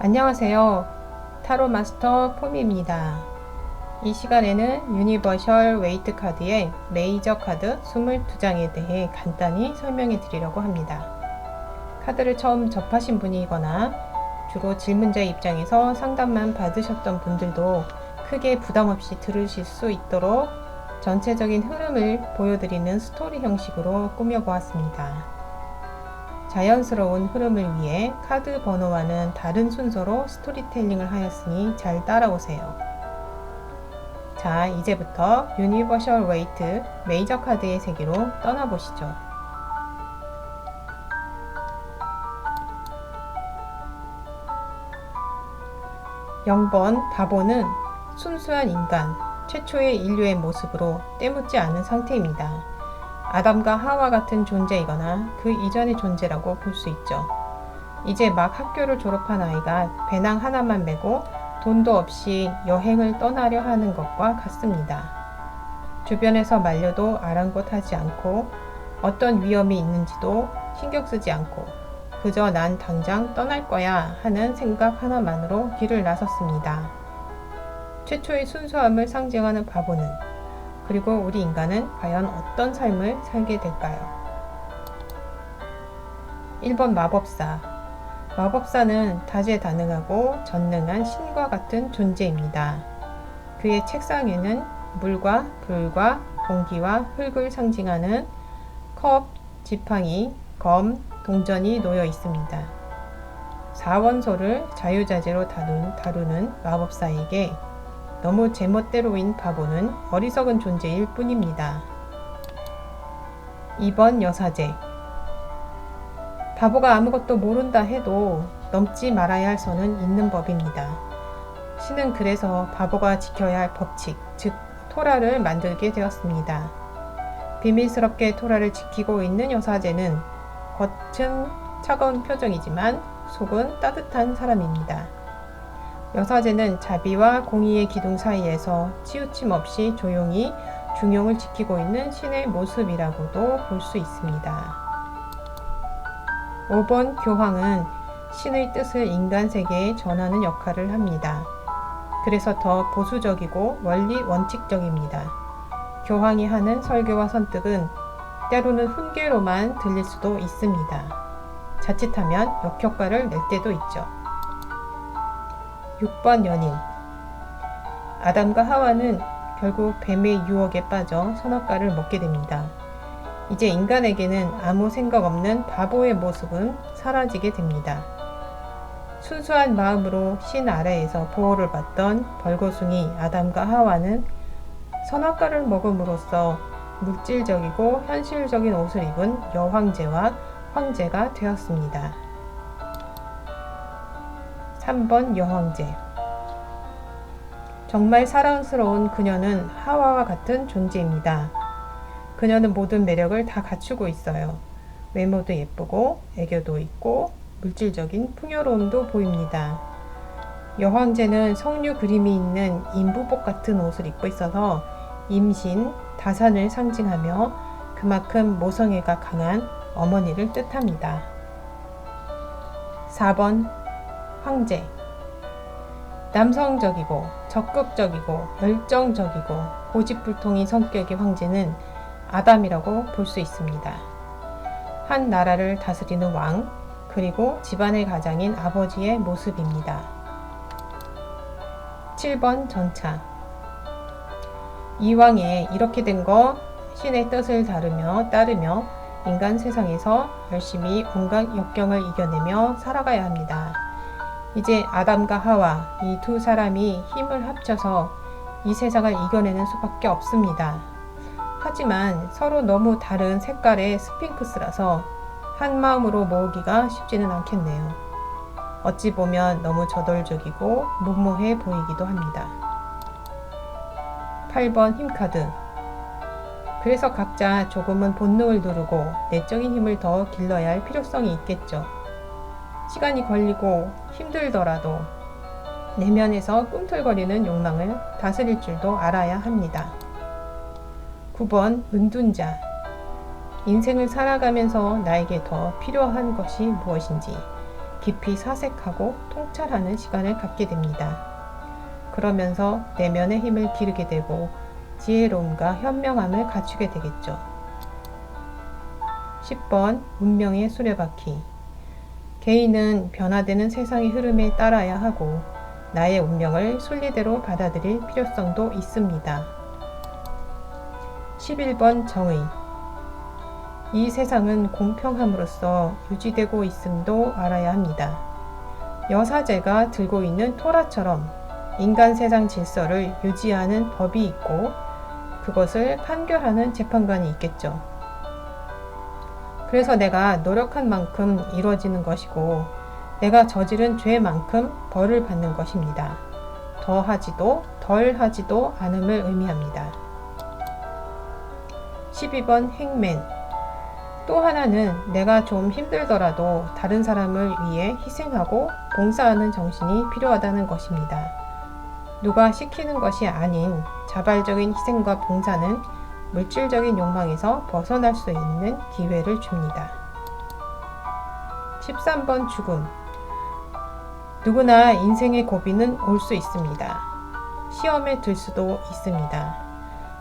안녕하세요. 타로 마스터 폼입니다. 이 시간에는 유니버셜 웨이트 카드의 메이저 카드 22장에 대해 간단히 설명해 드리려고 합니다. 카드를 처음 접하신 분이거나 주로 질문자의 입장에서 상담만 받으셨던 분들도 크게 부담 없이 들으실 수 있도록 전체적인 흐름을 보여드리는 스토리 형식으로 꾸며보았습니다. 자연스러운 흐름을 위해 카드 번호와는 다른 순서로 스토리텔링을 하였으니 잘 따라오세요. 자, 이제부터 유니버셜 웨이트 메이저 카드의 세계로 떠나보시죠. (0번) 바보는 순수한 인간, 최초의 인류의 모습으로 때묻지 않은 상태입니다. 아담과 하와 같은 존재이거나 그 이전의 존재라고 볼 수 있죠. 이제 막 학교를 졸업한 아이가 배낭 하나만 메고 돈도 없이 여행을 떠나려 하는 것과 같습니다. 주변에서 말려도 아랑곳하지 않고 어떤 위험이 있는지도 신경 쓰지 않고 그저 난 당장 떠날 거야 하는 생각 하나만으로 길을 나섰습니다. 최초의 순수함을 상징하는 바보는 그리고 우리 인간은 과연 어떤 삶을 살게 될까요? 1번 마법사. 마법사는 다재다능하고 전능한 신과 같은 존재입니다. 그의 책상에는 물과 불과 공기와 흙을 상징하는 컵, 지팡이, 검, 동전이 놓여 있습니다. 4원소를 자유자재로 다루는 마법사에게 너무 제멋대로인 바보는 어리석은 존재일 뿐입니다. 2번 여사제. 바보가 아무것도 모른다 해도 넘지 말아야 할 선은 있는 법입니다. 신은 그래서 바보가 지켜야 할 법칙, 즉 토라를 만들게 되었습니다. 비밀스럽게 토라를 지키고 있는 여사제는 겉은 차가운 표정이지만 속은 따뜻한 사람입니다. 여사제는 자비와 공의의 기둥 사이에서 치우침 없이 조용히 중용을 지키고 있는 신의 모습이라고도 볼 수 있습니다. 5번 교황은 신의 뜻을 인간 세계에 전하는 역할을 합니다. 그래서 더 보수적이고 원리 원칙적입니다. 교황이 하는 설교와 선택은 때로는 훈계로만 들릴 수도 있습니다. 자칫하면 역효과를 낼 때도 있죠. 6번 연인. 아담과 하와는 결국 뱀의 유혹에 빠져 선악과를 먹게 됩니다. 이제 인간에게는 아무 생각 없는 바보의 모습은 사라지게 됩니다. 순수한 마음으로 신 아래에서 보호를 받던 벌거숭이 아담과 하와는 선악과를 먹음으로써 물질적이고 현실적인 옷을 입은 여황제와 황제가 되었습니다. 3번 여황제. 정말 사랑스러운 그녀는 하와와 같은 존재입니다. 그녀는 모든 매력을 다 갖추고 있어요. 외모도 예쁘고 애교도 있고 물질적인 풍요로움도 보입니다. 여황제는 석류 그림이 있는 인부복 같은 옷을 입고 있어서 임신, 다산을 상징하며 그만큼 모성애가 강한 어머니를 뜻합니다. 4번 황제. 남성적이고 적극적이고 열정적이고 고집불통인 성격의 황제는 아담이라고 볼 수 있습니다. 한 나라를 다스리는 왕, 그리고 집안의 가장인 아버지의 모습입니다. 7번 전차. 이왕에 이렇게 된 거 신의 뜻을 따르며 인간 세상에서 열심히 온갖 역경을 이겨내며 살아가야 합니다. 이제 아담과 하와 이 두 사람이 힘을 합쳐서 이 세상을 이겨내는 수밖에 없습니다. 하지만 서로 너무 다른 색깔의 스핑크스라서 한 마음으로 모으기가 쉽지는 않겠네요. 어찌 보면 너무 저돌적이고 무모해 보이기도 합니다. 8번 힘카드. 그래서 각자 조금은 본능을 누르고 내적인 힘을 더 길러야 할 필요성이 있겠죠. 시간이 걸리고 힘들더라도 내면에서 꿈틀거리는 욕망을 다스릴 줄도 알아야 합니다. 9번 은둔자. 인생을 살아가면서 나에게 더 필요한 것이 무엇인지 깊이 사색하고 통찰하는 시간을 갖게 됩니다. 그러면서 내면의 힘을 기르게 되고 지혜로움과 현명함을 갖추게 되겠죠. 10번 운명의 수레바퀴. 개인은 변화되는 세상의 흐름에 따라야 하고 나의 운명을 순리대로 받아들일 필요성도 있습니다. 11번 정의. 이 세상은 공평함으로써 유지되고 있음도 알아야 합니다. 여사제가 들고 있는 토라처럼 인간 세상 질서를 유지하는 법이 있고 그것을 판결하는 재판관이 있겠죠. 그래서 내가 노력한 만큼 이루어지는 것이고 내가 저지른 죄만큼 벌을 받는 것입니다. 더 하지도 덜 하지도 않음을 의미합니다. 12번 행맨. 또 하나는 내가 좀 힘들더라도 다른 사람을 위해 희생하고 봉사하는 정신이 필요하다는 것입니다. 누가 시키는 것이 아닌 자발적인 희생과 봉사는 물질적인 욕망에서 벗어날 수 있는 기회를 줍니다. 13번 죽음. 누구나 인생의 고비는 올 수 있습니다. 시험에 들 수도 있습니다.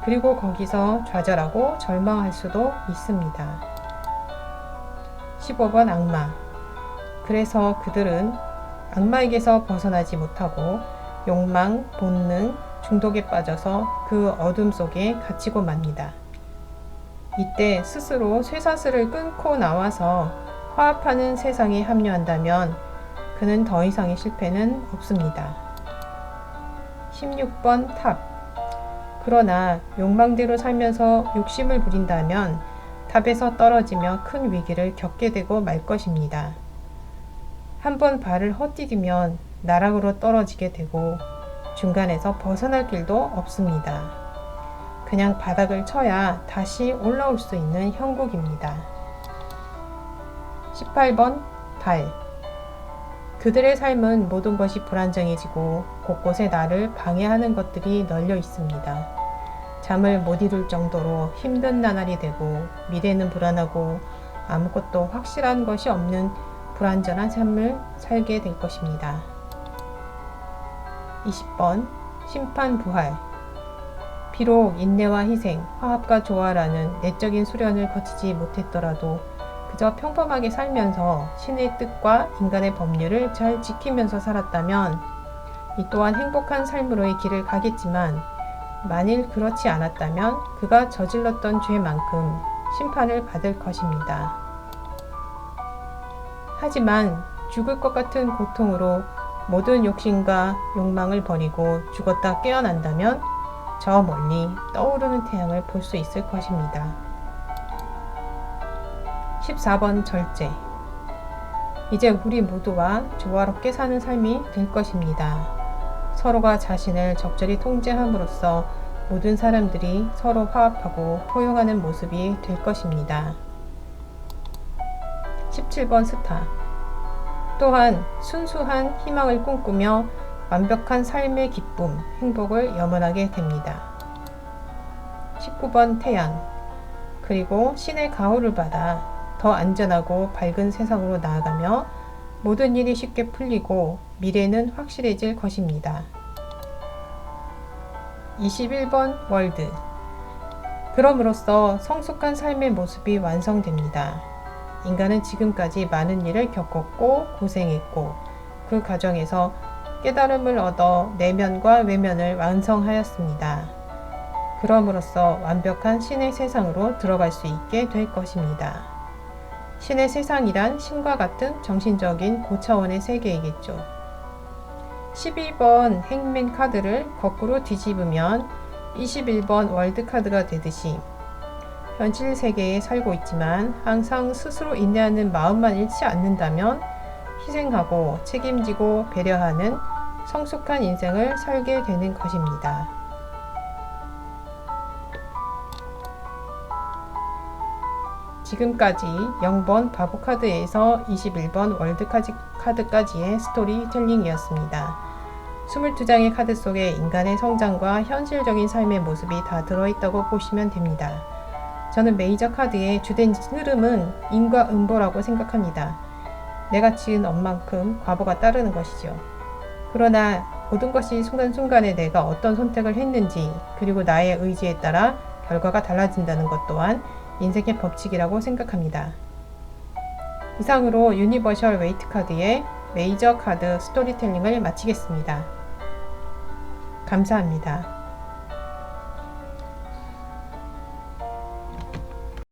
그리고 거기서 좌절하고 절망할 수도 있습니다. 15번 악마. 그래서 그들은 악마에게서 벗어나지 못하고 욕망, 본능, 중독에 빠져서 그 어둠 속에 갇히고 맙니다. 이때 스스로 쇠사슬을 끊고 나와서 화합하는 세상에 합류한다면 그는 더 이상의 실패는 없습니다. 16번 탑. 그러나 욕망대로 살면서 욕심을 부린다면 탑에서 떨어지며 큰 위기를 겪게 되고 말 것입니다. 한번 발을 헛디디면 나락으로 떨어지게 되고 중간에서 벗어날 길도 없습니다. 그냥 바닥을 쳐야 다시 올라올 수 있는 형국입니다. 18번 달. 그들의 삶은 모든 것이 불안정해지고 곳곳에 나를 방해하는 것들이 널려 있습니다. 잠을 못 이룰 정도로 힘든 나날이 되고 미래는 불안하고 아무것도 확실한 것이 없는 불안전한 삶을 살게 될 것입니다. 20번 심판 부활. 비록 인내와 희생, 화합과 조화라는 내적인 수련을 거치지 못했더라도 그저 평범하게 살면서 신의 뜻과 인간의 법률을 잘 지키면서 살았다면 이 또한 행복한 삶으로의 길을 가겠지만 만일 그렇지 않았다면 그가 저질렀던 죄만큼 심판을 받을 것입니다. 하지만 죽을 것 같은 고통으로 모든 욕심과 욕망을 버리고 죽었다 깨어난다면 저 멀리 떠오르는 태양을 볼 수 있을 것입니다. 14번 절제. 이제 우리 모두와 조화롭게 사는 삶이 될 것입니다. 서로가 자신을 적절히 통제함으로써 모든 사람들이 서로 화합하고 포용하는 모습이 될 것입니다. 17번 스타. 또한 순수한 희망을 꿈꾸며 완벽한 삶의 기쁨, 행복을 염원하게 됩니다. 19번 태양. 그리고 신의 가호를 받아 더 안전하고 밝은 세상으로 나아가며 모든 일이 쉽게 풀리고 미래는 확실해질 것입니다. 21번 월드. 그럼으로써 성숙한 삶의 모습이 완성됩니다. 인간은 지금까지 많은 일을 겪었고 고생했고 그 과정에서 깨달음을 얻어 내면과 외면을 완성하였습니다. 그럼으로써 완벽한 신의 세상으로 들어갈 수 있게 될 것입니다. 신의 세상이란 신과 같은 정신적인 고차원의 세계이겠죠. 12번 행맨 카드를 거꾸로 뒤집으면 21번 월드 카드가 되듯이 현실 세계에 살고 있지만 항상 스스로 인내하는 마음만 잃지 않는다면 희생하고 책임지고 배려하는 성숙한 인생을 살게 되는 것입니다. 지금까지 0번 바보카드에서 21번 월드카드까지의 스토리텔링이었습니다. 22장의 카드 속에 인간의 성장과 현실적인 삶의 모습이 다 들어있다고 보시면 됩니다. 저는 메이저 카드의 주된 흐름은 인과 음보라고 생각합니다. 내가 지은 엄만큼 과보가 따르는 것이죠. 그러나 모든 것이 순간순간에 내가 어떤 선택을 했는지 그리고 나의 의지에 따라 결과가 달라진다는 것 또한 인생의 법칙이라고 생각합니다. 이상으로 유니버셜 웨이트 카드의 메이저 카드 스토리텔링을 마치겠습니다. 감사합니다.